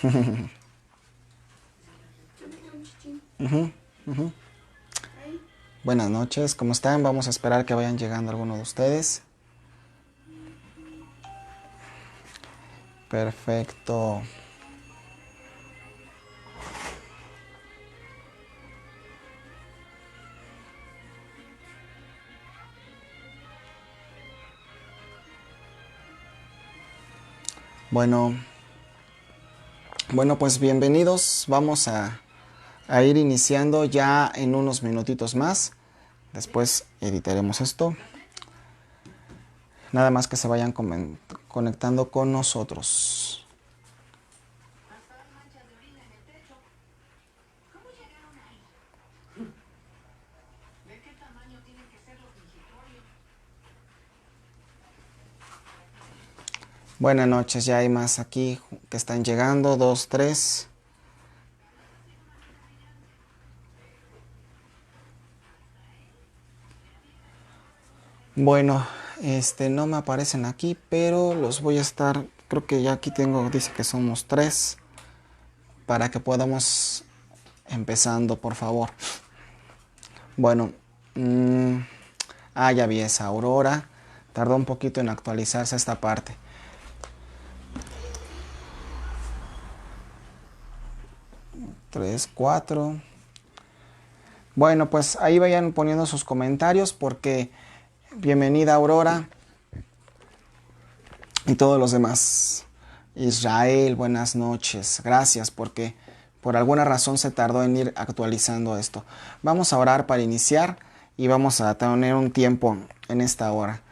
Ujú, ujú. Buenas noches, ¿cómo están? Vamos a esperar que vayan llegando algunos de ustedes. Perfecto. Bueno, pues bienvenidos. Vamos a ir iniciando ya en unos minutitos más. Después editaremos esto. Nada más que se vayan conectando con nosotros. Buenas noches, ya hay más aquí que están llegando. 2, 3. Bueno, no me aparecen aquí, pero los voy a estar, creo que ya aquí tengo, dice que somos 3, para que podamos empezando, por favor. Bueno, ya vi esa Aurora, tardó un poquito en actualizarse esta parte. Tres, 4. Bueno, pues ahí vayan poniendo sus comentarios porque bienvenida Aurora y todos los demás. Israel, buenas noches. Gracias porque por alguna razón se tardó en ir actualizando esto. Vamos a orar para iniciar y vamos a tener un tiempo en esta hora.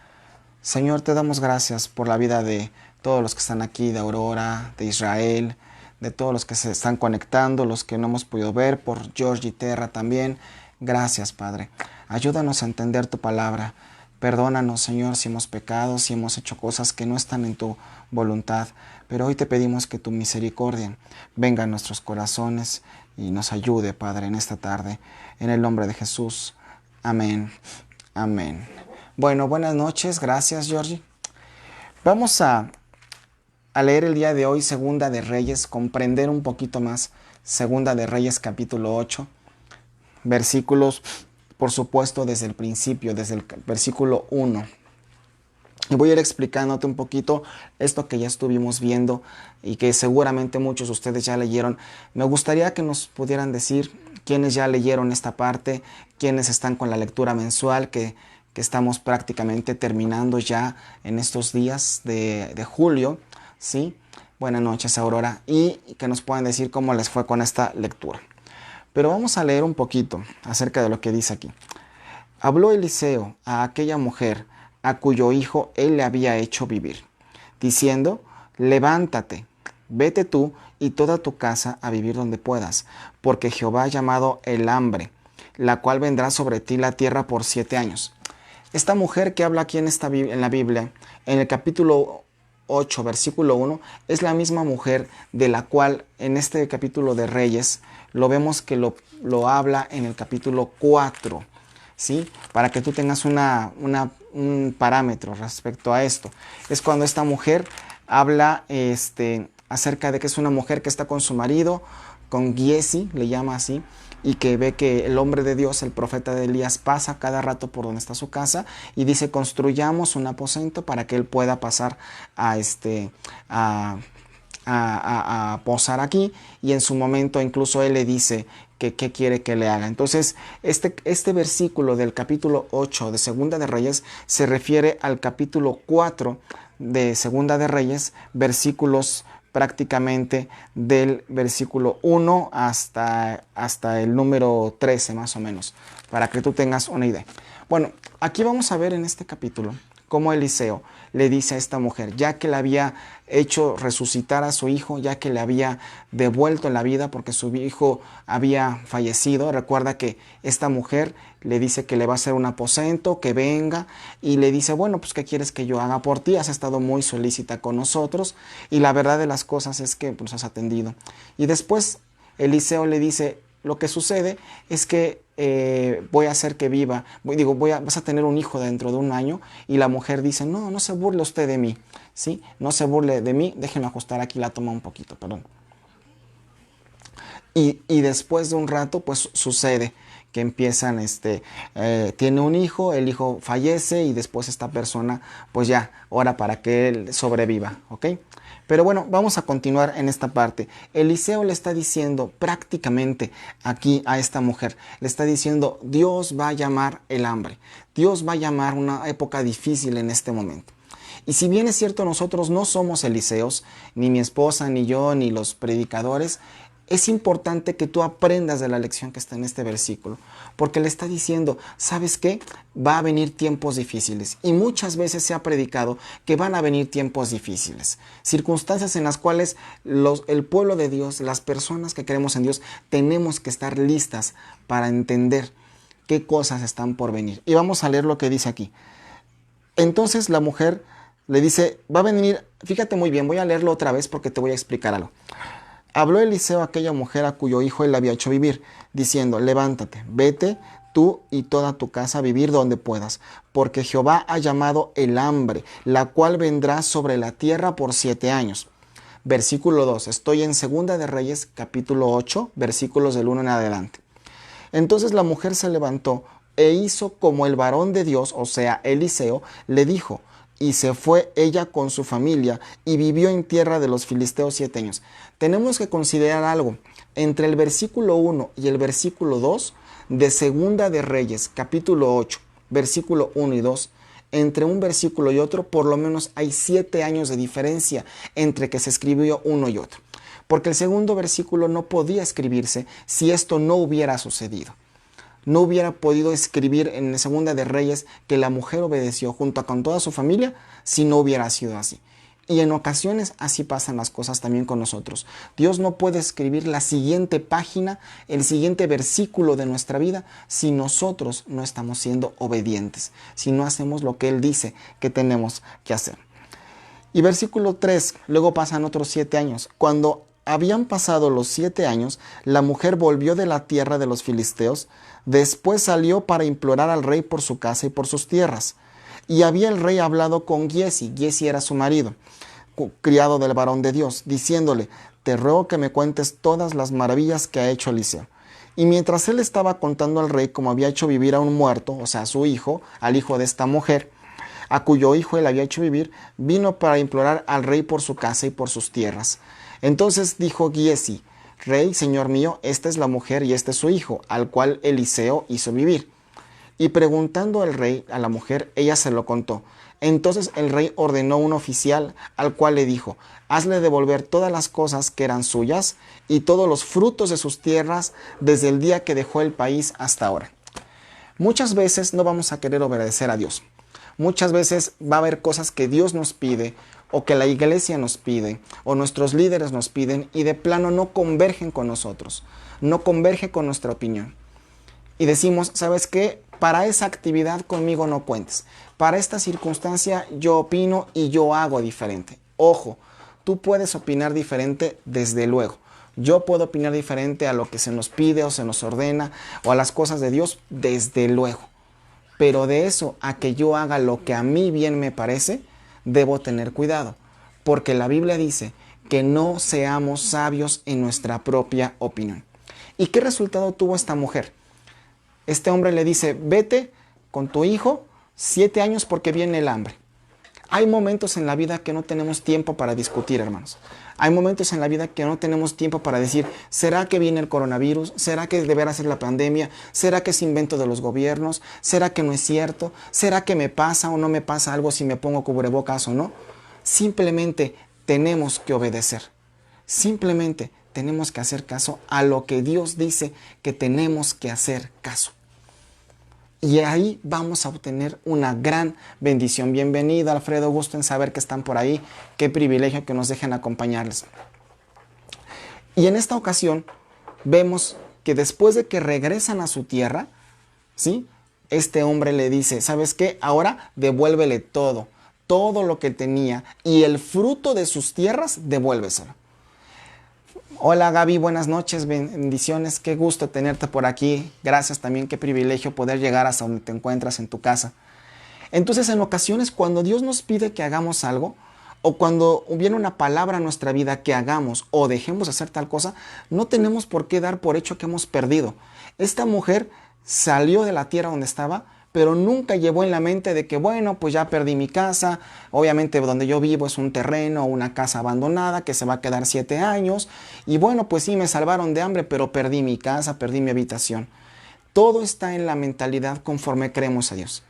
Señor, te damos gracias por la vida de todos los que están aquí, de Aurora, de Israel, de todos los que se están conectando, los que no hemos podido ver, por George y Terra también. Gracias, Padre. Ayúdanos a entender tu palabra. Perdónanos, Señor, si hemos pecado, si hemos hecho cosas que no están en tu voluntad. Pero hoy te pedimos que tu misericordia venga a nuestros corazones y nos ayude, Padre, en esta tarde. En el nombre de Jesús. Amén. Amén. Bueno, buenas noches. Gracias, Georgie. Vamos a leer el día de hoy Segunda de Reyes, comprender un poquito más Segunda de Reyes capítulo 8, versículos, por supuesto, desde el principio, desde el versículo 1. Y voy a ir explicándote un poquito esto que ya estuvimos viendo y que seguramente muchos de ustedes ya leyeron. Me gustaría que nos pudieran decir quiénes ya leyeron esta parte, quiénes están con la lectura mensual que estamos prácticamente terminando ya en estos días de julio, ¿sí? Buenas noches, Aurora, y que nos puedan decir cómo les fue con esta lectura. Pero vamos a leer un poquito acerca de lo que dice aquí. Habló Eliseo a aquella mujer a cuyo hijo él le había hecho vivir, diciendo: levántate, vete tú y toda tu casa a vivir donde puedas, porque Jehová ha llamado el hambre, la cual vendrá sobre ti la tierra por 7 años. Esta mujer que habla aquí en la Biblia, en el capítulo 8, versículo 1, es la misma mujer de la cual en este capítulo de Reyes lo vemos que lo habla en el capítulo 4, ¿sí? Para que tú tengas un parámetro respecto a esto. Es cuando esta mujer habla acerca de que es una mujer que está con su marido, con Giesi, le llama así, y que ve que el hombre de Dios, el profeta de Elías, pasa cada rato por donde está su casa y dice: construyamos un aposento para que él pueda pasar a posar aquí, y en su momento incluso él le dice que qué quiere que le haga. Entonces este versículo del capítulo 8 de Segunda de Reyes se refiere al capítulo 4 de Segunda de Reyes, versículos prácticamente del versículo 1 hasta el número 13 más o menos, para que tú tengas una idea. Bueno, aquí vamos a ver en este capítulo cómo Eliseo le dice a esta mujer, ya que le había hecho resucitar a su hijo, ya que le había devuelto la vida porque su hijo había fallecido. Recuerda que esta mujer le dice que le va a hacer un aposento, que venga, y le dice: bueno, pues ¿qué quieres que yo haga por ti? Has estado muy solícita con nosotros y la verdad de las cosas es que pues has atendido. Y después Eliseo le dice: lo que sucede es que voy a hacer que viva, vas a tener un hijo dentro de 1 año. Y la mujer dice: no, se burle usted de mí, ¿sí? No se burle de mí. Déjenme ajustar aquí la toma un poquito, perdón. Y después de un rato, pues sucede que empiezan, tiene un hijo, el hijo fallece y después esta persona, pues ya, ora para que él sobreviva, ¿ok? Pero bueno, vamos a continuar en esta parte. Eliseo le está diciendo prácticamente aquí a esta mujer, le está diciendo, Dios va a llamar el hambre, Dios va a llamar una época difícil en este momento. Y si bien es cierto, nosotros no somos Eliseos, ni mi esposa, ni yo, ni los predicadores, es importante que tú aprendas de la lección que está en este versículo, porque le está diciendo, ¿sabes qué? Va a venir tiempos difíciles, y muchas veces se ha predicado que van a venir tiempos difíciles, circunstancias en las cuales el pueblo de Dios, las personas que creemos en Dios, tenemos que estar listas para entender qué cosas están por venir. Y vamos a leer lo que dice aquí. Entonces la mujer le dice, va a venir, fíjate muy bien, voy a leerlo otra vez porque te voy a explicar algo. Habló Eliseo a aquella mujer a cuyo hijo él había hecho vivir, diciendo, levántate, vete tú y toda tu casa a vivir donde puedas, porque Jehová ha llamado el hambre, la cual vendrá sobre la tierra por 7 años. Versículo 2, estoy en Segunda de Reyes, capítulo 8, versículos del 1 en adelante. Entonces la mujer se levantó e hizo como el varón de Dios, o sea, Eliseo, le dijo, y se fue ella con su familia y vivió en tierra de los filisteos 7 años. Tenemos que considerar algo. Entre el versículo 1 y el versículo 2 de Segunda de Reyes, capítulo 8, versículo 1 y 2, entre un versículo y otro, por lo menos hay 7 años de diferencia entre que se escribió uno y otro. Porque el segundo versículo no podía escribirse si esto no hubiera sucedido. No hubiera podido escribir en Segunda de Reyes que la mujer obedeció junto con toda su familia si no hubiera sido así. Y en ocasiones así pasan las cosas también con nosotros. Dios no puede escribir la siguiente página, el siguiente versículo de nuestra vida si nosotros no estamos siendo obedientes, si no hacemos lo que Él dice que tenemos que hacer. Y versículo 3, luego pasan otros 7 años. Cuando habían pasado los 7 años, la mujer volvió de la tierra de los filisteos. Después salió para implorar al rey por su casa y por sus tierras. Y había el rey hablado con Giesi, Giesi era su marido, criado del varón de Dios, diciéndole, te ruego que me cuentes todas las maravillas que ha hecho Eliseo. Y mientras él estaba contando al rey cómo había hecho vivir a un muerto, o sea, a su hijo, al hijo de esta mujer, a cuyo hijo él había hecho vivir, vino para implorar al rey por su casa y por sus tierras. Entonces dijo Giesi, rey, señor mío, esta es la mujer y este es su hijo, al cual Eliseo hizo vivir. Y preguntando el rey a la mujer, ella se lo contó. Entonces el rey ordenó un oficial, al cual le dijo, hazle devolver todas las cosas que eran suyas y todos los frutos de sus tierras desde el día que dejó el país hasta ahora. Muchas veces no vamos a querer obedecer a Dios. Muchas veces va a haber cosas que Dios nos pide o que la iglesia nos pide o nuestros líderes nos piden y de plano no convergen con nosotros, no converge con nuestra opinión. Y decimos, ¿sabes qué? Para esa actividad conmigo no cuentes. Para esta circunstancia yo opino y yo hago diferente. Ojo, tú puedes opinar diferente desde luego. Yo puedo opinar diferente a lo que se nos pide o se nos ordena o a las cosas de Dios desde luego. Pero de eso a que yo haga lo que a mí bien me parece, debo tener cuidado, porque la Biblia dice que no seamos sabios en nuestra propia opinión. ¿Y qué resultado tuvo esta mujer? Este hombre le dice, vete con tu hijo 7 años porque viene el hambre. Hay momentos en la vida que no tenemos tiempo para discutir, hermanos. Hay momentos en la vida que no tenemos tiempo para decir, ¿será que viene el coronavirus? ¿Será que de veras es la pandemia? ¿Será que es invento de los gobiernos? ¿Será que no es cierto? ¿Será que me pasa o no me pasa algo si me pongo cubrebocas o no? Simplemente tenemos que obedecer. Simplemente tenemos que hacer caso a lo que Dios dice que tenemos que hacer caso. Y ahí vamos a obtener una gran bendición. Bienvenida, Alfredo, gusto en saber que están por ahí. Qué privilegio que nos dejen acompañarles. Y en esta ocasión vemos que después de que regresan a su tierra, ¿sí? Este hombre le dice, ¿sabes qué? Ahora devuélvele todo lo que tenía y el fruto de sus tierras, devuélveselo. Hola Gaby, buenas noches, bendiciones, qué gusto tenerte por aquí, gracias también, qué privilegio poder llegar hasta donde te encuentras en tu casa. Entonces en ocasiones cuando Dios nos pide que hagamos algo, o cuando viene una palabra a nuestra vida que hagamos o dejemos de hacer tal cosa, no tenemos por qué dar por hecho que hemos perdido. Esta mujer salió de la tierra donde estaba, pero nunca llevó en la mente de que, bueno, pues ya perdí mi casa, obviamente donde yo vivo es un terreno, una casa abandonada que se va a quedar 7 años, y bueno, pues sí me salvaron de hambre, pero perdí mi casa, perdí mi habitación. Todo está en la mentalidad conforme creemos a Dios.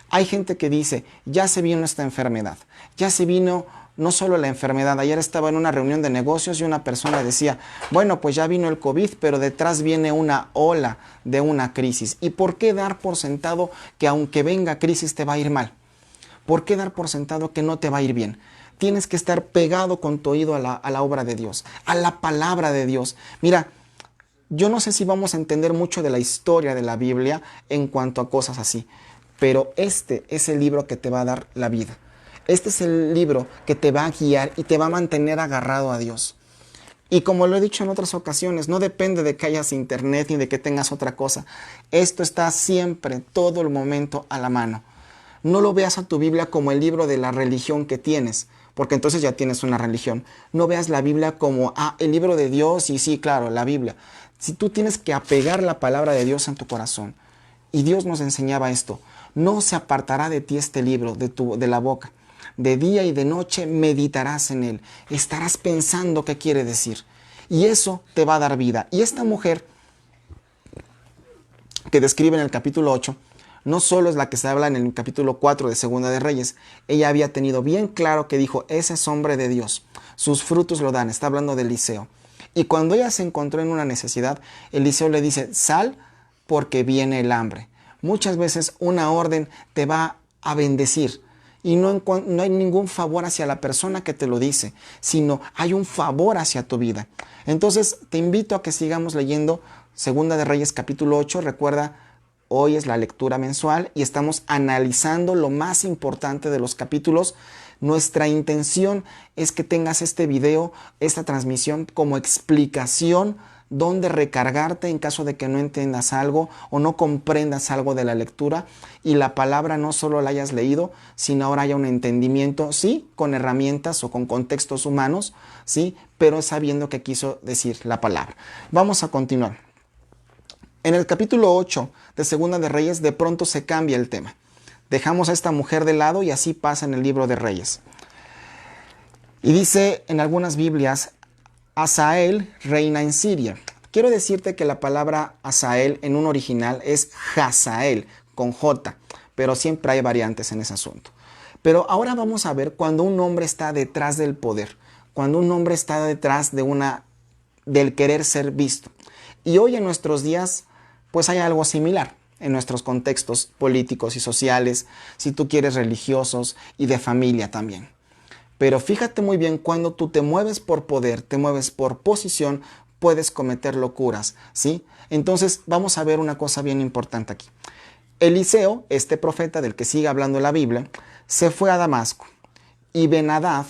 Hay gente que dice, ya se vino esta enfermedad, ya se vino no solo la enfermedad. Ayer estaba en una reunión de negocios y una persona decía, bueno, pues ya vino el COVID, pero detrás viene una ola de una crisis. ¿Y por qué dar por sentado que aunque venga crisis te va a ir mal? ¿Por qué dar por sentado que no te va a ir bien? Tienes que estar pegado con tu oído a la obra de Dios, a la palabra de Dios. Mira, yo no sé si vamos a entender mucho de la historia de la Biblia en cuanto a cosas así, pero este es el libro que te va a dar la vida. Este es el libro que te va a guiar y te va a mantener agarrado a Dios. Y como lo he dicho en otras ocasiones, no depende de que hayas internet ni de que tengas otra cosa. Esto está siempre, todo el momento a la mano. No lo veas a tu Biblia como el libro de la religión que tienes, porque entonces ya tienes una religión. No veas la Biblia como, el libro de Dios y sí, claro, la Biblia. Si tú tienes que apegar la palabra de Dios en tu corazón, y Dios nos enseñaba esto, no se apartará de ti este libro, de la boca. De día y de noche meditarás en él. Estarás pensando qué quiere decir. Y eso te va a dar vida. Y esta mujer que describe en el capítulo 8, no solo es la que se habla en el capítulo 4 de Segunda de Reyes. Ella había tenido bien claro que dijo, ese es hombre de Dios. Sus frutos lo dan. Está hablando de Eliseo. Y cuando ella se encontró en una necesidad, Eliseo le dice, sal porque viene el hambre. Muchas veces una orden te va a bendecir. Y no hay ningún favor hacia la persona que te lo dice, sino hay un favor hacia tu vida. Entonces te invito a que sigamos leyendo Segunda de Reyes capítulo 8. Recuerda, hoy es la lectura mensual y estamos analizando lo más importante de los capítulos. Nuestra intención es que tengas este video, esta transmisión como explicación donde recargarte en caso de que no entiendas algo o no comprendas algo de la lectura y la palabra no solo la hayas leído, sino ahora haya un entendimiento, sí, con herramientas o con contextos humanos, sí, pero sabiendo qué quiso decir la palabra. Vamos a continuar. En el capítulo 8 de Segunda de Reyes de pronto se cambia el tema. Dejamos a esta mujer de lado y así pasa en el libro de Reyes. Y dice en algunas Biblias, Hazael reina en Siria. Quiero decirte que la palabra Hazael en un original es Hazael, con J, pero siempre hay variantes en ese asunto. Pero ahora vamos a ver cuando un hombre está detrás del poder, cuando un hombre está detrás del querer ser visto. Y hoy en nuestros días, pues hay algo similar en nuestros contextos políticos y sociales, si tú quieres religiosos y de familia también. Pero fíjate muy bien, cuando tú te mueves por poder, te mueves por posición, puedes cometer locuras, ¿sí? Entonces vamos a ver una cosa bien importante aquí. Eliseo, este profeta del que sigue hablando la Biblia, se fue a Damasco y Ben-Hadad,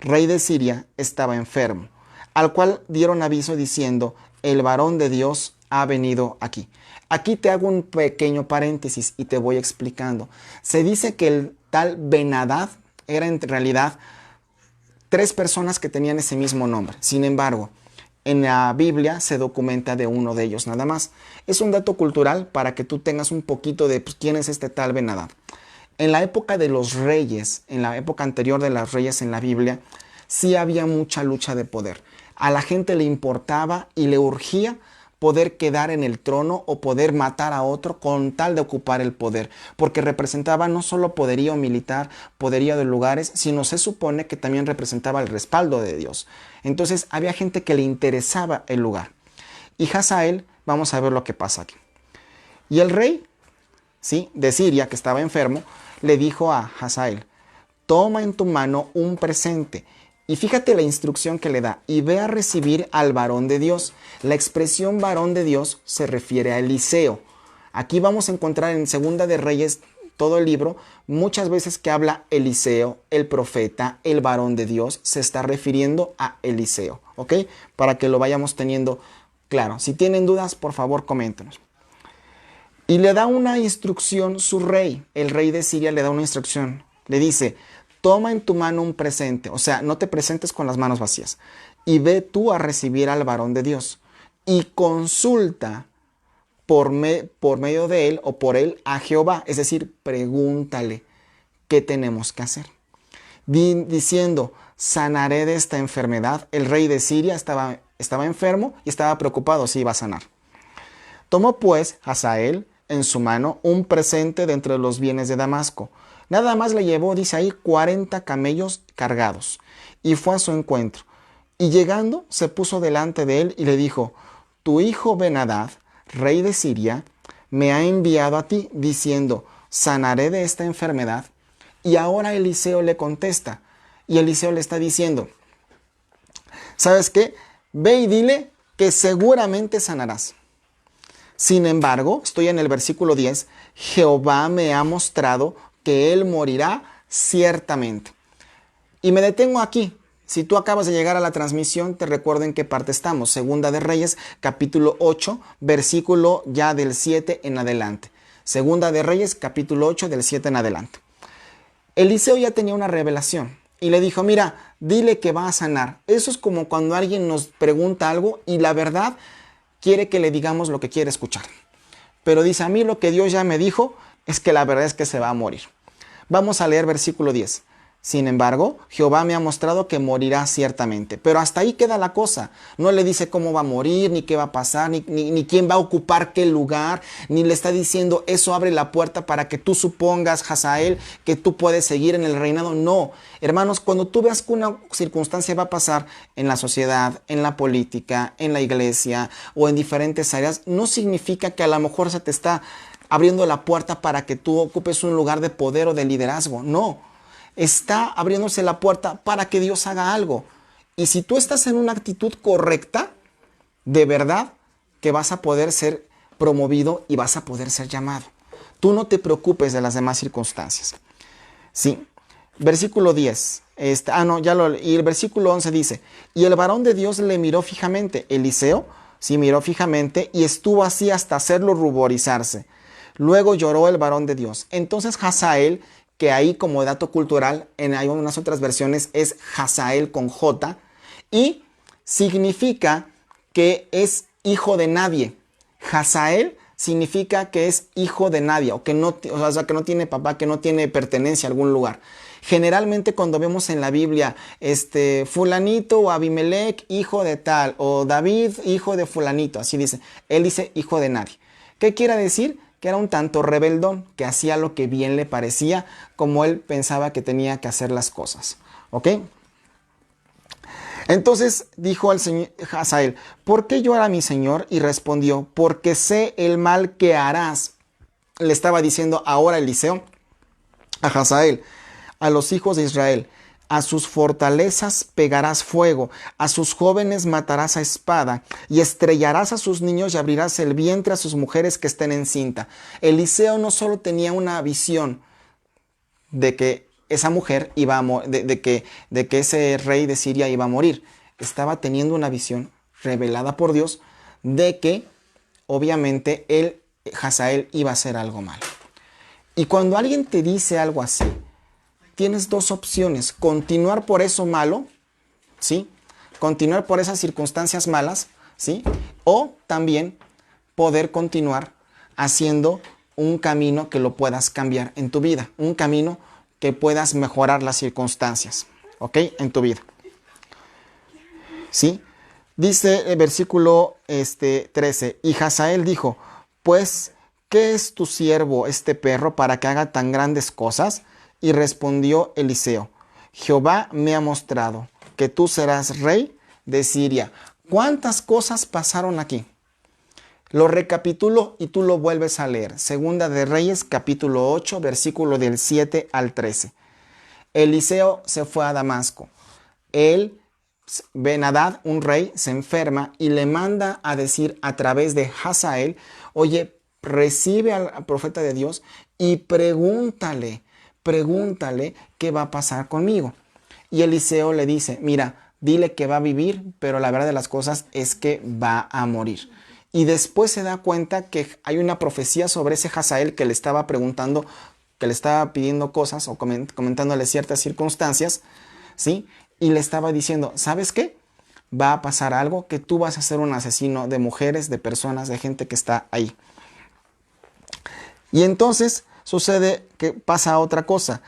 rey de Siria, estaba enfermo, al cual dieron aviso diciendo, el varón de Dios ha venido aquí. Aquí te hago un pequeño paréntesis y te voy explicando. Se dice que el tal Ben-Hadad era en realidad 3 personas que tenían ese mismo nombre. Sin embargo, en la Biblia se documenta de uno de ellos nada más. Es un dato cultural para que tú tengas un poquito de quién es este tal Ben-Hadad. En la época de los reyes, en la época anterior de los reyes en la Biblia, sí había mucha lucha de poder. A la gente le importaba y le urgía poder quedar en el trono o poder matar a otro con tal de ocupar el poder, porque representaba no solo poderío militar, poderío de lugares, sino se supone que también representaba el respaldo de Dios. Entonces había gente que le interesaba el lugar. Y Hazael, vamos a ver lo que pasa aquí. Y el rey, ¿sí?, de Siria, que estaba enfermo, le dijo a Hazael, toma en tu mano un presente. Y fíjate la instrucción que le da, y ve a recibir al varón de Dios. La expresión varón de Dios se refiere a Eliseo. Aquí vamos a encontrar en Segunda de Reyes, todo el libro, muchas veces que habla Eliseo, el profeta, el varón de Dios, se está refiriendo a Eliseo, ¿ok? Para que lo vayamos teniendo claro. Si tienen dudas, por favor, coméntenos. Y le da una instrucción su rey, el rey de Siria le da una instrucción. Le dice, toma en tu mano un presente, o sea, no te presentes con las manos vacías, y ve tú a recibir al varón de Dios, y consulta por medio de él o por él a Jehová, es decir, pregúntale qué tenemos que hacer. Diciendo, sanaré de esta enfermedad. El rey de Siria estaba enfermo y estaba preocupado si iba a sanar. Tomó pues Hazael en su mano un presente de entre los bienes de Damasco. Nada más le llevó, dice ahí, 40 camellos cargados, y fue a su encuentro. Y llegando, se puso delante de él y le dijo, tu hijo Ben-Hadad, rey de Siria, me ha enviado a ti, diciendo, sanaré de esta enfermedad. Y ahora Eliseo le contesta, y Eliseo le está diciendo, ¿sabes qué? Ve y dile que seguramente sanarás. Sin embargo, estoy en el versículo 10, Jehová me ha mostrado que él morirá ciertamente. Y me detengo aquí. Si tú acabas de llegar a la transmisión, te recuerdo en qué parte estamos. Segunda de Reyes, capítulo 8, versículo ya del 7 en adelante. Segunda de Reyes, capítulo 8, del 7 en adelante. Eliseo ya tenía una revelación y le dijo, mira, dile que va a sanar. Eso es como cuando alguien nos pregunta algo y la verdad quiere que le digamos lo que quiere escuchar. Pero dice, a mí lo que Dios ya me dijo es que la verdad es que se va a morir. Vamos a leer versículo 10. Sin embargo, Jehová me ha mostrado que morirá ciertamente. Pero hasta ahí queda la cosa. No le dice cómo va a morir, ni qué va a pasar, ni quién va a ocupar qué lugar, ni le está diciendo eso abre la puerta para que tú supongas, Hazael, que tú puedes seguir en el reinado. No, hermanos, cuando tú veas que una circunstancia va a pasar en la sociedad, en la política, en la iglesia o en diferentes áreas, no significa que a lo mejor se te está abriendo la puerta para que tú ocupes un lugar de poder o de liderazgo. No. Está abriéndose la puerta para que Dios haga algo. Y si tú estás en una actitud correcta, de verdad que vas a poder ser promovido y vas a poder ser llamado. Tú no te preocupes de las demás circunstancias. Sí. Versículo 10. Y el versículo 11 dice, y el varón de Dios le miró fijamente. Eliseo, sí, miró fijamente y estuvo así hasta hacerlo ruborizarse. Luego lloró el varón de Dios. Entonces Hazael, que ahí como dato cultural, hay unas otras versiones, es Hazael con J, y significa que es hijo de nadie. Hazael significa que es hijo de nadie, o sea, que no tiene papá, que no tiene pertenencia a algún lugar. Generalmente cuando vemos en la Biblia, fulanito o Abimelech, hijo de tal, o David, hijo de fulanito, así dice. Él dice hijo de nadie. ¿Qué quiere decir? Que era un tanto rebeldón, que hacía lo que bien le parecía, como él pensaba que tenía que hacer las cosas. ¿Ok? Entonces dijo al señor Hazael, ¿por qué llora mi señor? Y respondió, porque sé el mal que harás. Le estaba diciendo ahora Eliseo a Hazael, a los hijos de Israel, a sus fortalezas pegarás fuego, a sus jóvenes matarás a espada, y estrellarás a sus niños y abrirás el vientre a sus mujeres que estén encinta. Eliseo no solo tenía una visión de que esa mujer iba a de que ese rey de Siria iba a morir. Estaba teniendo una visión revelada por Dios de que obviamente Hazael, iba a hacer algo mal. Y cuando alguien te dice algo así, tienes dos opciones: continuar por eso malo, ¿sí? Continuar por esas circunstancias malas, ¿sí? O también poder continuar haciendo un camino que lo puedas cambiar en tu vida, un camino que puedas mejorar las circunstancias, ¿ok? En tu vida, ¿sí? Dice el versículo 13, y Hazael dijo, pues, ¿qué es tu siervo este perro para que haga tan grandes cosas? Y respondió Eliseo, Jehová me ha mostrado que tú serás rey de Siria. ¿Cuántas cosas pasaron aquí? Lo recapitulo y tú lo vuelves a leer. Segunda de Reyes, capítulo 8, versículo del 7 al 13. Eliseo se fue a Damasco. Ben-Hadad, un rey, se enferma y le manda a decir a través de Hazael, oye, recibe al profeta de Dios y pregúntale qué va a pasar conmigo. Y Eliseo le dice, mira, dile que va a vivir, pero la verdad de las cosas es que va a morir. Y después se da cuenta que hay una profecía sobre ese Hazael que le estaba preguntando que le estaba pidiendo cosas o comentándole ciertas circunstancias, ¿sí? Y le estaba diciendo, ¿sabes qué? Va a pasar algo, que tú vas a ser un asesino de mujeres, de personas, de gente que está ahí. Y entonces sucede que pasa otra cosa.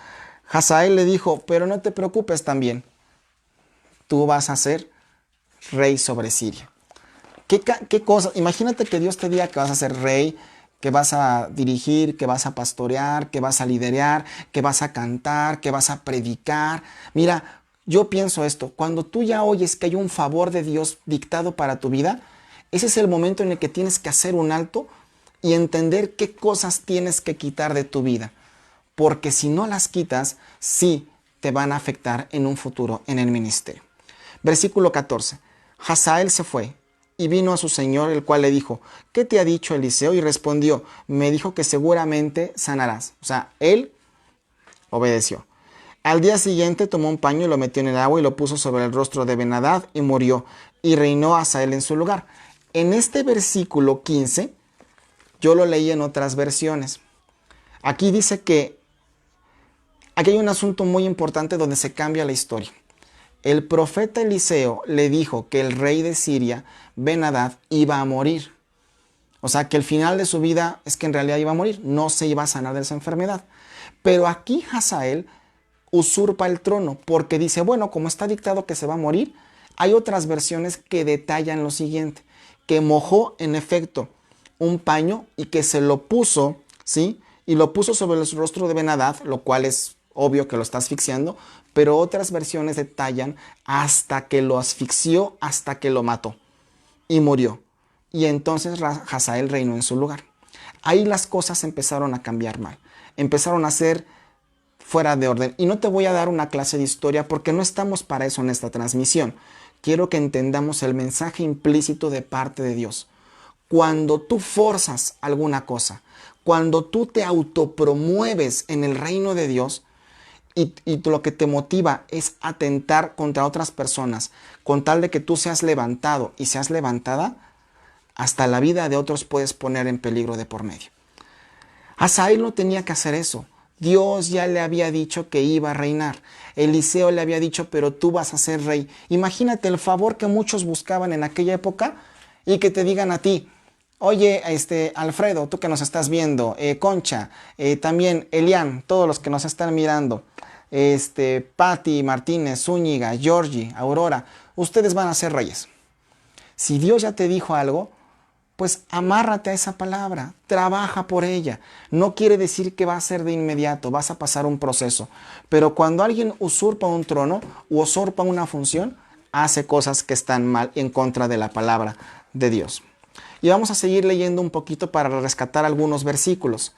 Hazael le dijo, pero no te preocupes también, tú vas a ser rey sobre Siria. ¿Qué cosa? Imagínate que Dios te diga que vas a ser rey, que vas a dirigir, que vas a pastorear, que vas a liderar, que vas a cantar, que vas a predicar. Mira, yo pienso esto, cuando tú ya oyes que hay un favor de Dios dictado para tu vida, ese es el momento en el que tienes que hacer un alto y entender qué cosas tienes que quitar de tu vida. Porque si no las quitas, sí te van a afectar en un futuro en el ministerio. Versículo 14. Hazael se fue y vino a su señor, el cual le dijo, ¿qué te ha dicho Eliseo? Y respondió, me dijo que seguramente sanarás. O sea, él obedeció. Al día siguiente tomó un paño y lo metió en el agua y lo puso sobre el rostro de Ben-Hadad y murió. Y reinó Hazael en su lugar. En este versículo 15, yo lo leí en otras versiones. Aquí dice que aquí hay un asunto muy importante donde se cambia la historia. El profeta Eliseo le dijo que el rey de Siria, Ben-Hadad, iba a morir. O sea, que el final de su vida es que en realidad iba a morir, no se iba a sanar de esa enfermedad. Pero aquí Hazael usurpa el trono porque dice, bueno, como está dictado que se va a morir, hay otras versiones que detallan lo siguiente, que mojó en efecto un paño y que se lo puso, ¿sí? Y lo puso sobre el rostro de Ben-Hadad, lo cual es obvio que lo está asfixiando, pero otras versiones detallan hasta que lo asfixió, hasta que lo mató y murió. Y entonces Hazael reinó en su lugar. Ahí las cosas empezaron a cambiar mal, empezaron a ser fuera de orden. Y no te voy a dar una clase de historia porque no estamos para eso en esta transmisión. Quiero que entendamos el mensaje implícito de parte de Dios. Cuando tú forzas alguna cosa, cuando tú te autopromueves en el reino de Dios, y lo que te motiva es atentar contra otras personas, con tal de que tú seas levantado y seas levantada, hasta la vida de otros puedes poner en peligro de por medio. Hazael no tenía que hacer eso. Dios ya le había dicho que iba a reinar. Eliseo le había dicho, pero tú vas a ser rey. Imagínate el favor que muchos buscaban en aquella época y que te digan a ti, oye, Alfredo, tú que nos estás viendo, Concha, también Elian, todos los que nos están mirando, Patti, Martínez, Zúñiga, Georgie, Aurora, ustedes van a ser reyes. Si Dios ya te dijo algo, pues amárrate a esa palabra, trabaja por ella. No quiere decir que va a ser de inmediato, vas a pasar un proceso. Pero cuando alguien usurpa un trono o usurpa una función, hace cosas que están mal en contra de la palabra de Dios. Y vamos a seguir leyendo un poquito para rescatar algunos versículos.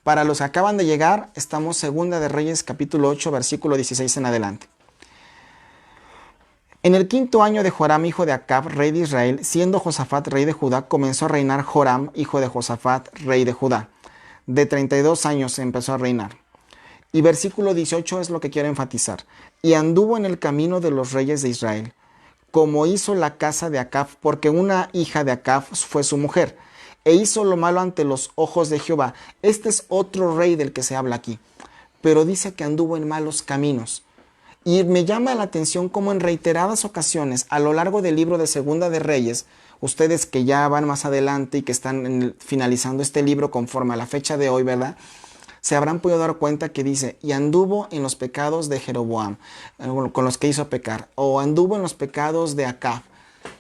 Para los que acaban de llegar, estamos Segunda de Reyes capítulo 8, versículo 16 en adelante. En el 5.º año de Joram, hijo de Acab, rey de Israel, siendo Josafat rey de Judá, comenzó a reinar Joram, hijo de Josafat, rey de Judá. De 32 años empezó a reinar. Y versículo 18 es lo que quiero enfatizar. Y anduvo en el camino de los reyes de Israel, como hizo la casa de Acab, porque una hija de Acab fue su mujer, e hizo lo malo ante los ojos de Jehová. Este es otro rey del que se habla aquí, pero dice que anduvo en malos caminos. Y me llama la atención como en reiteradas ocasiones a lo largo del libro de Segunda de Reyes, ustedes que ya van más adelante y que están finalizando este libro conforme a la fecha de hoy, ¿verdad? Se habrán podido dar cuenta que dice, y anduvo en los pecados de Jeroboam, con los que hizo pecar, o anduvo en los pecados de Acab.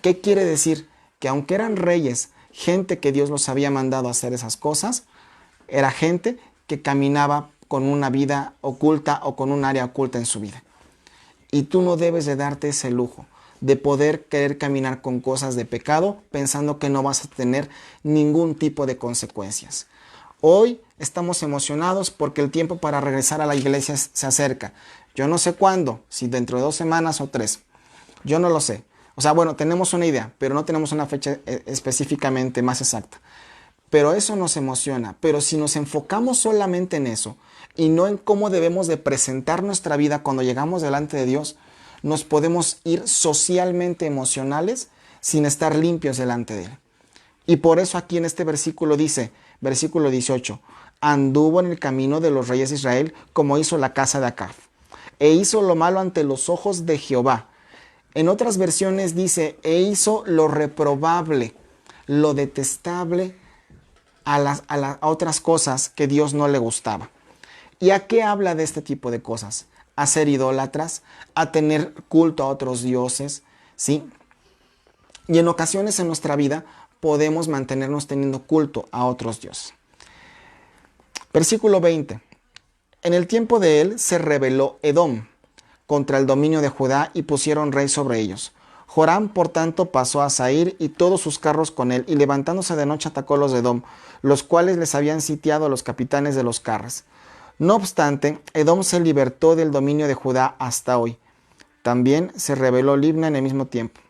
¿Qué quiere decir? Que aunque eran reyes, gente que Dios los había mandado a hacer esas cosas, era gente que caminaba con una vida oculta o con un área oculta en su vida. Y tú no debes de darte ese lujo de poder querer caminar con cosas de pecado pensando que no vas a tener ningún tipo de consecuencias. Hoy estamos emocionados porque el tiempo para regresar a la iglesia se acerca. Yo no sé cuándo, si dentro de 2 semanas o 3. Yo no lo sé. O sea, bueno, tenemos una idea, pero no tenemos una fecha específicamente más exacta. Pero eso nos emociona. Pero si nos enfocamos solamente en eso y no en cómo debemos de presentar nuestra vida cuando llegamos delante de Dios, nos podemos ir socialmente emocionales sin estar limpios delante de Él. Y por eso aquí en este versículo dice, versículo 18. Anduvo en el camino de los reyes de Israel, como hizo la casa de Acab, e hizo lo malo ante los ojos de Jehová. En otras versiones dice, e hizo lo reprobable, lo detestable a otras cosas que Dios no le gustaba. ¿Y a qué habla de este tipo de cosas? A ser idólatras, a tener culto a otros dioses, ¿sí? Y en ocasiones en nuestra vida podemos mantenernos teniendo culto a otros dioses. Versículo 20. En el tiempo de él se rebeló Edom contra el dominio de Judá y pusieron rey sobre ellos. Joram, por tanto, pasó a Zair y todos sus carros con él, y levantándose de noche atacó a los de Edom, los cuales les habían sitiado a los capitanes de los carros. No obstante, Edom se libertó del dominio de Judá hasta hoy. También se rebeló Libna en el mismo tiempo.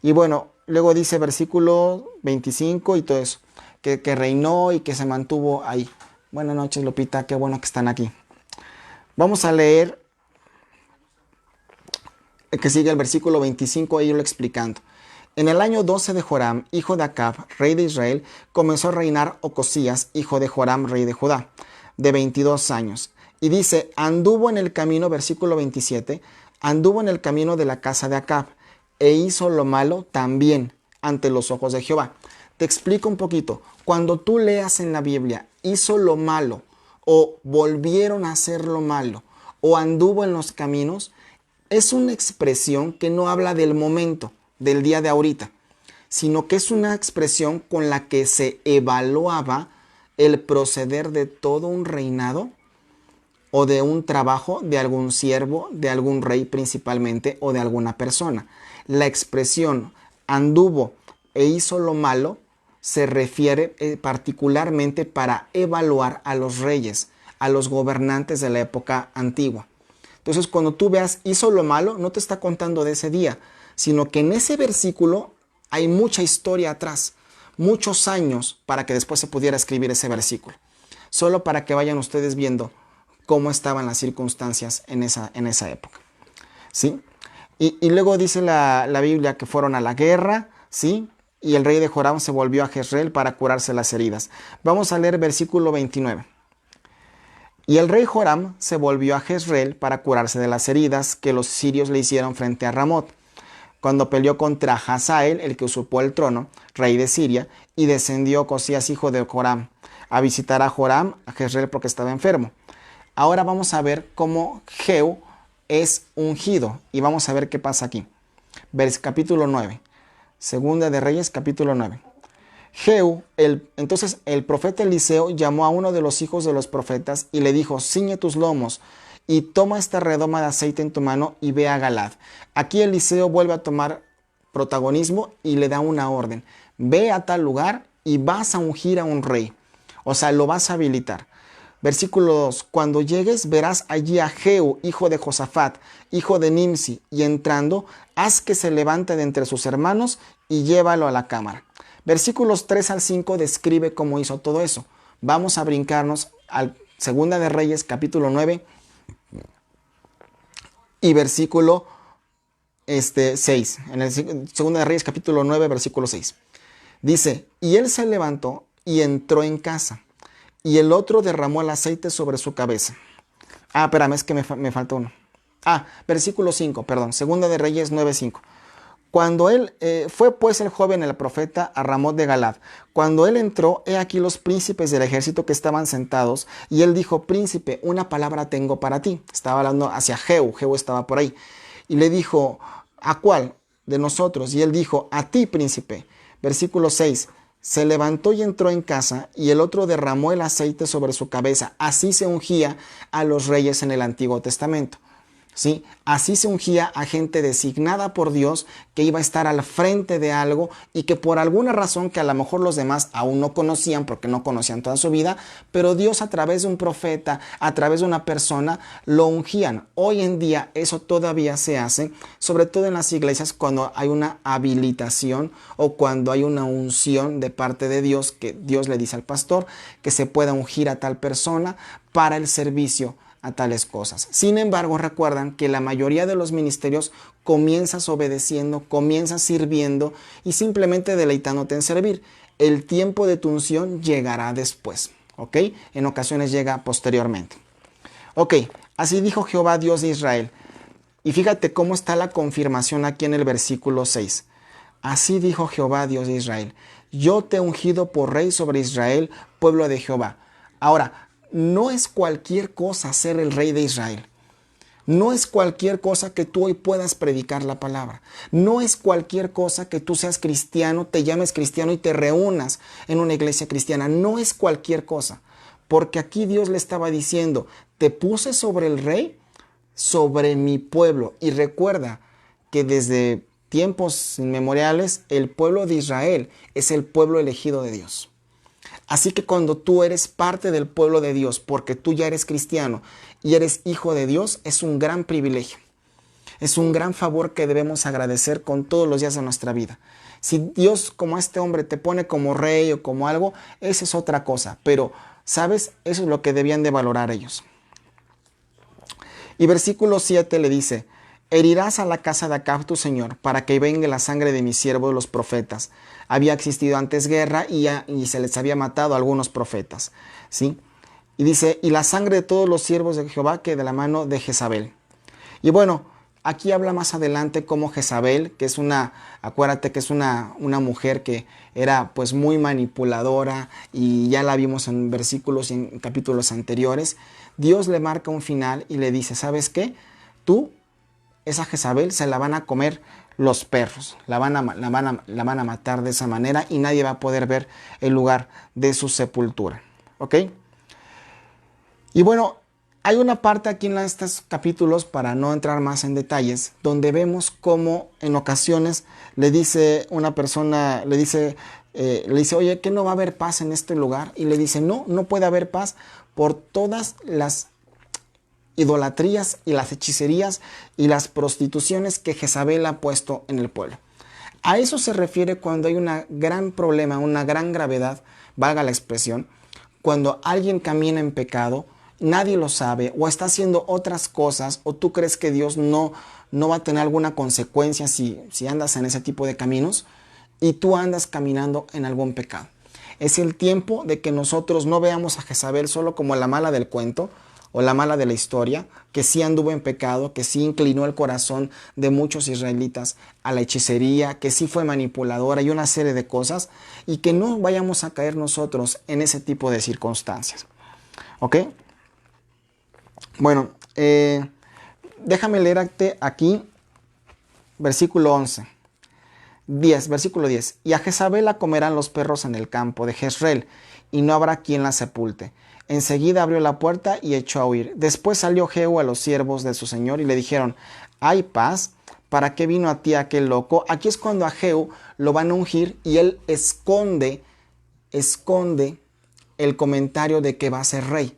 Y bueno, luego dice versículo 25 y todo eso, que reinó y que se mantuvo ahí. Buenas noches, Lupita, qué bueno que están aquí. Vamos a leer que sigue el versículo 25, ello lo explicando. En el año 12 de Joram, hijo de Acab, rey de Israel, comenzó a reinar Ocosías, hijo de Joram, rey de Judá, de 22 años. Y dice, anduvo en el camino, versículo 27, anduvo en el camino de la casa de Acab, e hizo lo malo también ante los ojos de Jehová. Te explico un poquito. Cuando tú leas en la Biblia, hizo lo malo, o volvieron a hacer lo malo, o anduvo en los caminos, es una expresión que no habla del momento, del día de ahorita, sino que es una expresión con la que se evaluaba el proceder de todo un reinado o de un trabajo de algún siervo, de algún rey principalmente, o de alguna persona. La expresión anduvo e hizo lo malo se refiere particularmente para evaluar a los reyes, a los gobernantes de la época antigua. Entonces, cuando tú veas hizo lo malo, no te está contando de ese día, sino que en ese versículo hay mucha historia atrás, muchos años para que después se pudiera escribir ese versículo. Solo para que vayan ustedes viendo cómo estaban las circunstancias en esa época, ¿sí? Y luego dice la Biblia que fueron a la guerra, ¿sí? Y el rey de Joram se volvió a Jezreel para curarse las heridas. Vamos a leer versículo 29. Y el rey Joram se volvió a Jezreel para curarse de las heridas que los sirios le hicieron frente a Ramot, cuando peleó contra Hazael, el que usurpó el trono, rey de Siria, y descendió Ocosías, hijo de Joram, a visitar a Joram a Jezreel porque estaba enfermo. Ahora vamos a ver cómo Jehú es ungido y vamos a ver qué pasa aquí. Capítulo 9. Segunda de Reyes, capítulo 9. Jehú, entonces el profeta Eliseo llamó a uno de los hijos de los profetas y le dijo, ciñe tus lomos y toma esta redoma de aceite en tu mano y ve a Galad. Aquí Eliseo vuelve a tomar protagonismo y le da una orden. Ve a tal lugar y vas a ungir a un rey. O sea, lo vas a habilitar. Versículo 2. Cuando llegues verás allí a Jehú, hijo de Josafat, hijo de Nimsi, y entrando, haz que se levante de entre sus hermanos y llévalo a la cámara. Versículos 3 al 5 describe cómo hizo todo eso. Vamos a brincarnos al Segunda de Reyes, capítulo 9 y versículo 6. En el Segunda de Reyes, capítulo 9, versículo 6. Dice, y él se levantó y entró en casa, y el otro derramó el aceite sobre su cabeza. Espérame, es que me falta uno. Versículo 5, perdón. Segunda de Reyes 9:5. Cuando él fue pues el joven el profeta a Ramot de Galad. Cuando él entró, he aquí los príncipes del ejército que estaban sentados, y él dijo, príncipe, una palabra tengo para ti. Estaba hablando hacia Jehú, Jehú estaba por ahí. Y le dijo, ¿a cuál de nosotros? Y él dijo, a ti, príncipe. Versículo 6. Se levantó y entró en casa, y el otro derramó el aceite sobre su cabeza. Así se ungía a los reyes en el Antiguo Testamento. ¿Sí? Así se ungía a gente designada por Dios que iba a estar al frente de algo y que por alguna razón que a lo mejor los demás aún no conocían porque no conocían toda su vida, pero Dios a través de un profeta, a través de una persona, lo ungían. Hoy en día eso todavía se hace, sobre todo en las iglesias cuando hay una habilitación o cuando hay una unción de parte de Dios, que Dios le dice al pastor que se pueda ungir a tal persona para el servicio a tales cosas. Sin embargo, recuerdan que la mayoría de los ministerios comienzas obedeciendo, comienzas sirviendo y simplemente deleitándote en servir. el tiempo de tu unción llegará después, ¿ok? En ocasiones llega posteriormente. Ok, así dijo Jehová Dios de Israel. Y fíjate cómo está la confirmación aquí en el versículo 6. Así dijo Jehová Dios de Israel. Yo te he ungido por rey sobre Israel, pueblo de Jehová. Ahora, no es cualquier cosa ser el rey de Israel. No es cualquier cosa que tú hoy puedas predicar la palabra. No es cualquier cosa que tú seas cristiano, te llames cristiano y te reúnas en una iglesia cristiana. No es cualquier cosa. Porque aquí Dios le estaba diciendo, te puse sobre el rey, sobre mi pueblo. Y recuerda que desde tiempos inmemoriales el pueblo de Israel es el pueblo elegido de Dios. Así que cuando tú eres parte del pueblo de Dios, porque tú ya eres cristiano y eres hijo de Dios, es un gran privilegio. Es un gran favor que debemos agradecer con todos los días de nuestra vida. Si Dios, como este hombre, te pone como rey o como algo, esa es otra cosa. Pero, ¿sabes? Eso es lo que debían de valorar ellos. Y versículo 7 le dice, herirás a la casa de Acab tu señor, para que venga la sangre de mis siervos los profetas. Había existido antes guerra y se les había matado a algunos profetas, ¿sí? Y dice, y la sangre de todos los siervos de Jehová que de la mano de Jezabel. Y bueno, aquí habla más adelante como Jezabel, que es acuérdate que es una mujer que era pues muy manipuladora y ya la vimos en versículos y en capítulos anteriores. Dios le marca un final y le dice, ¿sabes qué? Tú, esa Jezabel, se la van a comer los perros, la van a matar de esa manera y nadie va a poder ver el lugar de su sepultura, ¿ok? Y bueno, hay una parte aquí en estos capítulos, para no entrar más en detalles, donde vemos cómo en ocasiones le dice una persona, le dice, oye, ¿que no va a haber paz en este lugar? Y le dice, no, no puede haber paz por todas las idolatrías y las hechicerías y las prostituciones que Jezabel ha puesto en el pueblo. A eso se refiere cuando hay un gran problema, una gran gravedad, valga la expresión, cuando alguien camina en pecado, nadie lo sabe o está haciendo otras cosas o tú crees que Dios no va a tener alguna consecuencia si andas en ese tipo de caminos y tú andas caminando en algún pecado. Es el tiempo de que nosotros no veamos a Jezabel solo como la mala del cuento o la mala de la historia, que sí anduvo en pecado, que sí inclinó el corazón de muchos israelitas a la hechicería, que sí fue manipuladora y una serie de cosas, y que no vayamos a caer nosotros en ese tipo de circunstancias. ¿Ok? Bueno, déjame leerte aquí versículo 11. Versículo 10. Y a Jezabel la comerán los perros en el campo de Jezreel, y no habrá quien la sepulte. Enseguida abrió la puerta y echó a huir. Después salió Jehú a los siervos de su señor y le dijeron, ¿hay paz? ¿Para qué vino a ti aquel loco? Aquí es cuando a Jehú lo van a ungir y él esconde el comentario de que va a ser rey.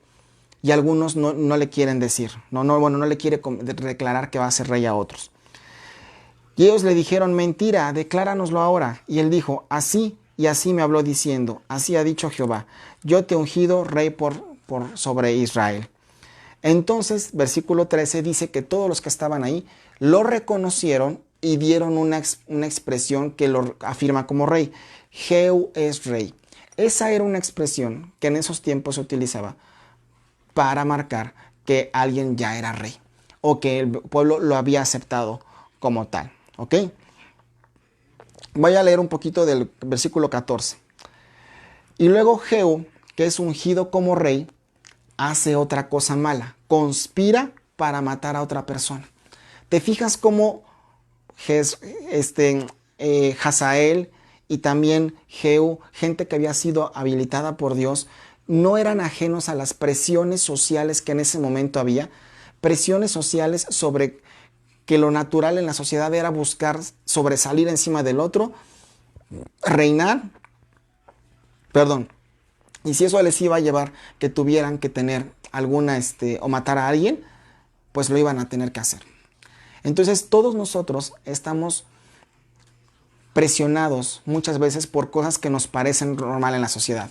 Y algunos no le quieren decir, no le quiere declarar que va a ser rey a otros. Y ellos le dijeron, mentira, decláranoslo ahora. Y él dijo, así y así me habló diciendo, así ha dicho Jehová, yo te he ungido rey sobre Israel. Entonces, versículo 13 dice que todos los que estaban ahí lo reconocieron y dieron una expresión que lo afirma como rey. Jehú es rey. Esa era una expresión que en esos tiempos se utilizaba para marcar que alguien ya era rey o que el pueblo lo había aceptado como tal. ¿Ok? Voy a leer un poquito del versículo 14. Y luego Jehú, que es ungido como rey, hace otra cosa mala. Conspira para matar a otra persona. ¿Te fijas cómo Hazael y también Jehú, gente que había sido habilitada por Dios, no eran ajenos a las presiones sociales que en ese momento había? Presiones sociales sobre que lo natural en la sociedad era buscar sobresalir encima del otro, reinar, y si eso les iba a llevar que tuvieran que tener alguna, o matar a alguien, pues lo iban a tener que hacer. Entonces todos nosotros estamos presionados muchas veces por cosas que nos parecen normal en la sociedad,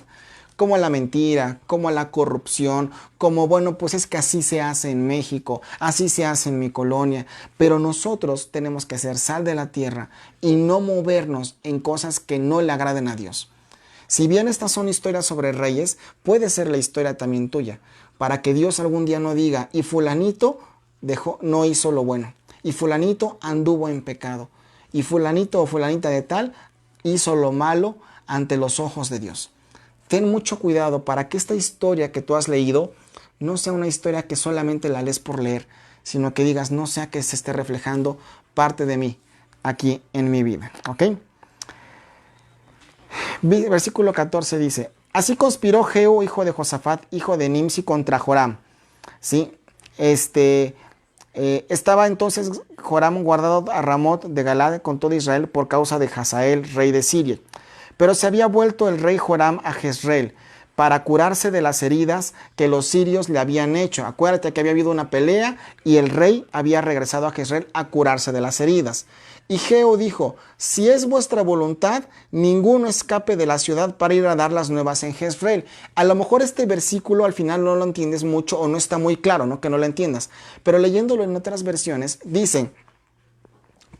como la mentira, como la corrupción, como bueno, pues es que así se hace en México, así se hace en mi colonia, pero nosotros tenemos que ser sal de la tierra y no movernos en cosas que no le agraden a Dios. Si bien estas son historias sobre reyes, puede ser la historia también tuya, para que Dios algún día no diga, y fulanito no hizo lo bueno, y fulanito anduvo en pecado, y fulanito o fulanita de tal hizo lo malo ante los ojos de Dios. Ten mucho cuidado para que esta historia que tú has leído no sea una historia que solamente la lees por leer, sino que digas, no sea que se esté reflejando parte de mí aquí en mi vida. ¿Ok? Versículo 14 dice, así conspiró Jehú, hijo de Josafat, hijo de Nimsi, contra Joram. ¿Sí? Estaba entonces Joram guardado a Ramot de Galad con todo Israel por causa de Hazael, rey de Siria. Pero se había vuelto el rey Joram a Jezreel para curarse de las heridas que los sirios le habían hecho. Acuérdate que había habido una pelea y el rey había regresado a Jezreel a curarse de las heridas. Y Jehú dijo, si es vuestra voluntad, ninguno escape de la ciudad para ir a dar las nuevas en Jezreel. A lo mejor este versículo al final no lo entiendes mucho o no está muy claro, ¿no? Que no lo entiendas. Pero leyéndolo en otras versiones, dicen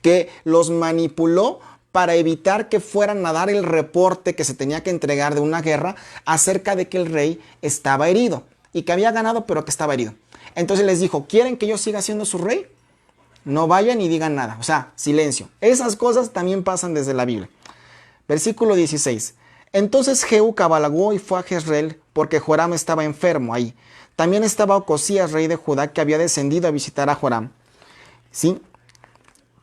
que los manipuló para evitar que fueran a dar el reporte que se tenía que entregar de una guerra acerca de que el rey estaba herido y que había ganado pero que estaba herido. Entonces les dijo, ¿quieren que yo siga siendo su rey? No vayan y digan nada, o sea, silencio. Esas cosas también pasan desde la Biblia. Versículo 16. Entonces Jehú cabalgó y fue a Jezreel porque Joram estaba enfermo ahí. También estaba Ocosías, rey de Judá, que había descendido a visitar a Joram. ¿Sí?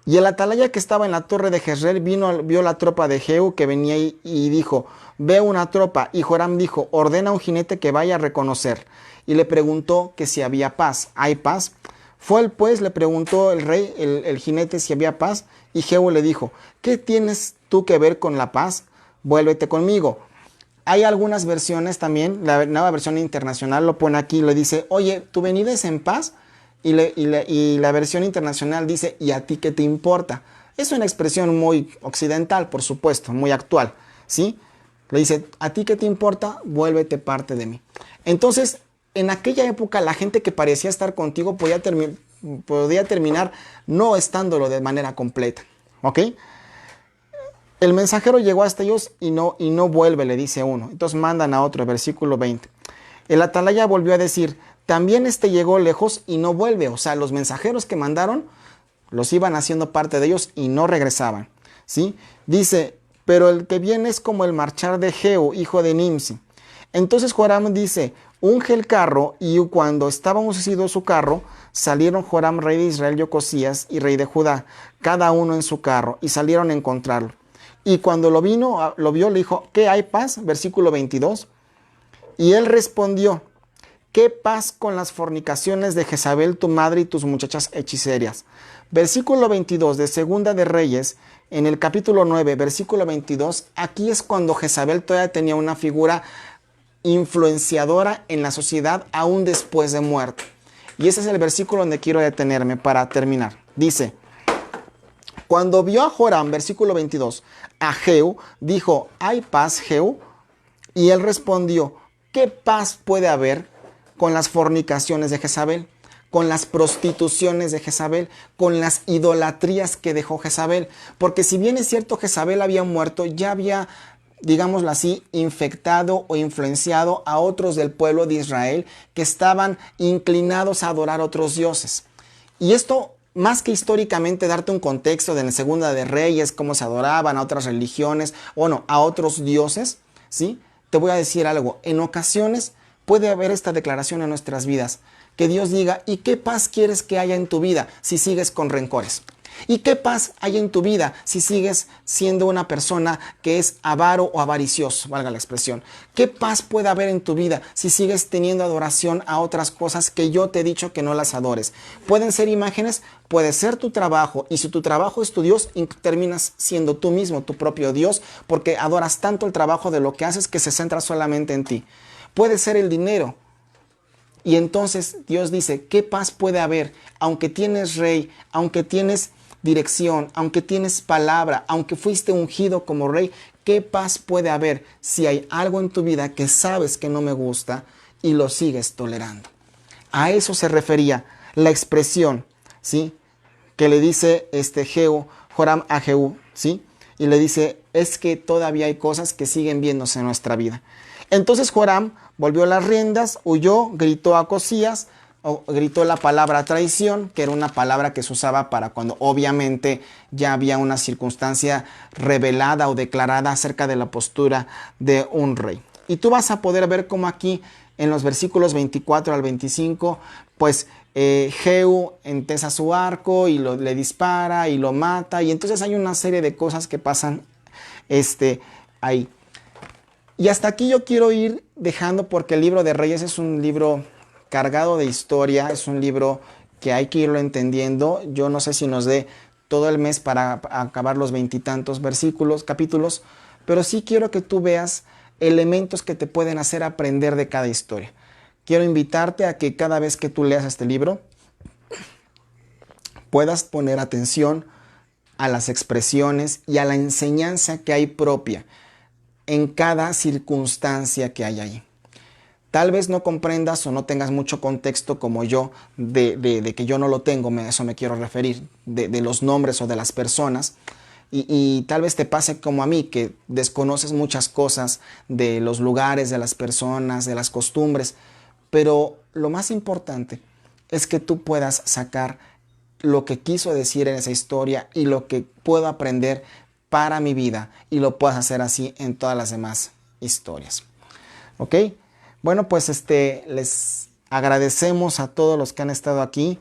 Y el atalaya que estaba en la torre de Jezreel vio la tropa de Jehú que venía y dijo, veo una tropa. Y Joram dijo, ordena a un jinete que vaya a reconocer. Y le preguntó que si había paz. ¿Hay paz? Fue él pues, le preguntó el rey, el jinete, si había paz. Y Jehú le dijo, ¿qué tienes tú que ver con la paz? Vuélvete conmigo. Hay algunas versiones también, la nueva versión internacional lo pone aquí, le dice, oye, ¿tu venida es en paz? Y la versión internacional dice, ¿y a ti qué te importa? Es una expresión muy occidental, por supuesto, muy actual, ¿sí? Le dice, ¿a ti qué te importa? Vuélvete parte de mí. Entonces, en aquella época, la gente que parecía estar contigo podía terminar no estándolo de manera completa, ¿ok? El mensajero llegó hasta ellos y no vuelve, le dice uno. Entonces mandan a otro, versículo 20. El atalaya volvió a decir, también llegó lejos y no vuelve. O sea, los mensajeros que mandaron los iban haciendo parte de ellos y no regresaban. ¿Sí? Dice, pero el que viene es como el marchar de Jehú, hijo de Nimsi. Entonces Joram dice, unge el carro, y cuando estaba uncido su carro, salieron Joram, rey de Israel, y Ocosías, y rey de Judá, cada uno en su carro, y salieron a encontrarlo. Y cuando lo vio, le dijo, ¿qué hay paz? Versículo 22. Y él respondió, ¿qué paz con las fornicaciones de Jezabel, tu madre, y tus muchachas hechicerias? Versículo 22 de Segunda de Reyes, en el capítulo 9, versículo 22, aquí es cuando Jezabel todavía tenía una figura influenciadora en la sociedad aún después de muerto. Y ese es el versículo donde quiero detenerme para terminar. Dice, cuando vio a Joram, versículo 22, a Jehú, dijo, ¿hay paz, Jehú? Y él respondió, ¿qué paz puede haber con las fornicaciones de Jezabel? Con las prostituciones de Jezabel, con las idolatrías que dejó Jezabel. Porque si bien es cierto Jezabel había muerto, ya había, digámoslo así, infectado o influenciado a otros del pueblo de Israel que estaban inclinados a adorar a otros dioses. Y esto, más que históricamente darte un contexto de la Segunda de Reyes, cómo se adoraban a otras religiones, o no, a otros dioses, ¿sí? Te voy a decir algo, en ocasiones puede haber esta declaración en nuestras vidas, que Dios diga, ¿y qué paz quieres que haya en tu vida si sigues con rencores? ¿Y qué paz hay en tu vida si sigues siendo una persona que es avaro o avaricioso, valga la expresión? ¿Qué paz puede haber en tu vida si sigues teniendo adoración a otras cosas que yo te he dicho que no las adores? Pueden ser imágenes, puede ser tu trabajo, y si tu trabajo es tu Dios, terminas siendo tú mismo tu propio Dios, porque adoras tanto el trabajo de lo que haces que se centra solamente en ti. Puede ser el dinero. Y entonces Dios dice, ¿qué paz puede haber? Aunque tienes rey, aunque tienes dirección, aunque tienes palabra, aunque fuiste ungido como rey, ¿qué paz puede haber si hay algo en tu vida que sabes que no me gusta y lo sigues tolerando? A eso se refería la expresión, ¿sí? Que le dice Joram a Jehú, ¿sí? y le dice, es que todavía hay cosas que siguen viéndose en nuestra vida. Entonces Joram volvió las riendas, huyó, gritó a Acozías, gritó la palabra traición, que era una palabra que se usaba para cuando obviamente ya había una circunstancia revelada o declarada acerca de la postura de un rey. Y tú vas a poder ver cómo aquí en los versículos 24 al 25, pues Jehú entesa su arco y le dispara y lo mata, y entonces hay una serie de cosas que pasan ahí. Y hasta aquí yo quiero ir dejando, porque el libro de Reyes es un libro cargado de historia, es un libro que hay que irlo entendiendo. Yo no sé si nos dé todo el mes para acabar los 20 y tantos capítulos, pero sí quiero que tú veas elementos que te pueden hacer aprender de cada historia. Quiero invitarte a que cada vez que tú leas este libro puedas poner atención a las expresiones y a la enseñanza que hay propia en cada circunstancia que hay ahí. Tal vez no comprendas o no tengas mucho contexto como yo, de que yo no lo tengo, eso me quiero referir, de los nombres o de las personas. Y tal vez te pase como a mí, que desconoces muchas cosas de los lugares, de las personas, de las costumbres. Pero lo más importante es que tú puedas sacar lo que quiso decir en esa historia y lo que puedo aprender para mi vida, y lo puedas hacer así en todas las demás historias. ¿Ok? Bueno, pues les agradecemos a todos los que han estado aquí.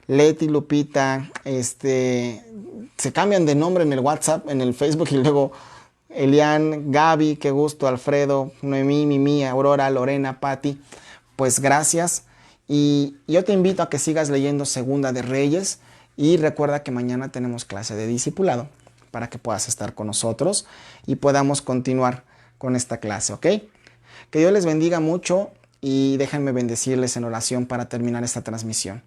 Leti, Lupita, se cambian de nombre en el WhatsApp, en el Facebook, y luego Elian, Gaby, qué gusto, Alfredo, Noemí, Mimi, Aurora, Lorena, Patti. Pues gracias, y yo te invito a que sigas leyendo Segunda de Reyes, y recuerda que mañana tenemos clase de discipulado para que puedas estar con nosotros y podamos continuar con esta clase, ¿ok? Que Dios les bendiga mucho, y déjenme bendecirles en oración para terminar esta transmisión.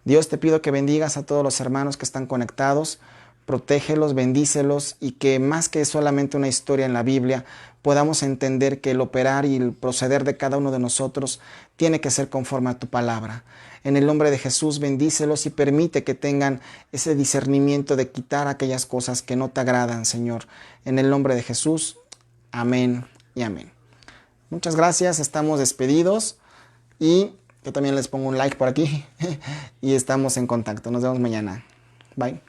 Dios, te pido que bendigas a todos los hermanos que están conectados, protégelos, bendícelos, y que más que solamente una historia en la Biblia, podamos entender que el operar y el proceder de cada uno de nosotros tiene que ser conforme a tu palabra. En el nombre de Jesús, bendícelos y permite que tengan ese discernimiento de quitar aquellas cosas que no te agradan, Señor. En el nombre de Jesús, amén y amén. Muchas gracias, estamos despedidos, y yo también les pongo un like por aquí y estamos en contacto. Nos vemos mañana. Bye.